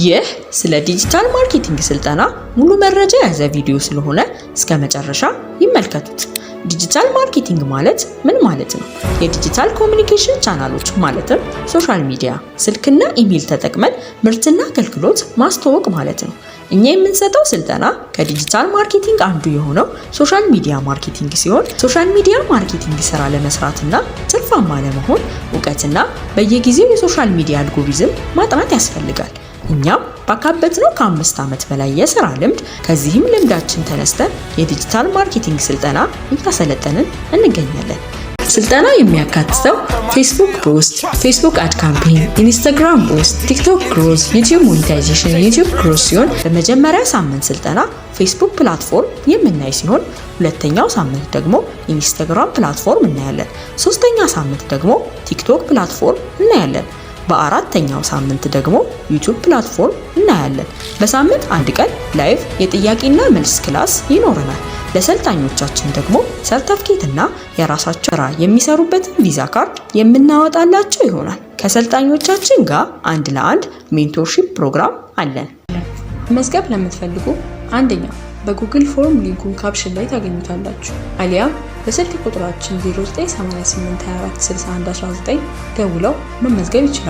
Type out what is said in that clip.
ይህ ስለ ዲጂታል ማርኬቲንግ ስልጠና ሙሉ መረጃ የያዘ ቪዲዮ ስለሆነ እስከ መጨረሻ ይመልከቱት። ዲጂታል ማርኬቲንግ ማለት ምን ማለት ነው? የዲጂታል ኮሙኒኬሽን ቻናሎች ማለትም ሶሻል ሚዲያ፣ ስልክና ኢሜል ተጠቅመን ምርትና አገልግሎት ማስተዋወቅ ማለት ነው። እኛ የምንሰጠው ስልጠና ከዲጂታል ማርኬቲንግ አንዱ የሆነው ሶሻል ሚዲያ ማርኬቲንግ ሲሆን ሶሻል ሚዲያ ማርኬቲንግ ስራ ለመስራትና ትርፋማ ለመሆን እውቀትና በየጊዜው የሶሻል ሚዲያ አልጎሪዝም ማጥናት ያስፈልጋል። እኛም ባካበትነው ከ5 ዓመት በላይ የሥራ ልምድ ከዚህም ልምዳችን ተነስተን የዲጂታል ማርኬቲንግ ስልጠና እያሰለጠንን እንገኛለን። ስልጠና የሚያካትተው ፌስቡክ ፖስት፣ ፌስቡክ አድ ካምፔን፣ ኢንስታግራም ፖስት፣ ቲክቶክ ግሮዝ፣ ዩቲዩብ ሞኔታይዜሽን፣ ዩቲዩብ ግሮዝ ሲሆን በመጀመሪያ ሳምንት ስልጠና ፌስቡክ ፕላትፎርም የምናይ ሲሆን ሁለተኛው ሳምንት ደግሞ ኢንስታግራም ፕላትፎርም እናያለን። ሶስተኛ ሳምንት ደግሞ ቲክቶክ ፕላትፎርም እናያለን። በአራተኛው ሳምንት ደግሞ ዩቲዩብ ፕላትፎርም እናያለን። በሳምንት አንድ ቀን ላይቭ የጥያቄና መልስ ክላስ ይኖረናል። ለሰልጣኞቻችን ደግሞ ሰርተፍኬት እና የራሳቸው ስራ የሚሰሩበትን ቪዛ ካርድ የምናወጣላቸው ይሆናል። ከሰልጣኞቻችን ጋር አንድ ለአንድ ሜንቶርሺፕ ፕሮግራም አለን። መዝገብ ለምትፈልጉ አንደኛ በጉግል ፎርም ሊንኩን ካፕሽን ላይ ታገኙታላችሁ። አሊያም በስልክ ቁጥራችን 0988246119 ደውለው መመዝገብ ይችላሉ።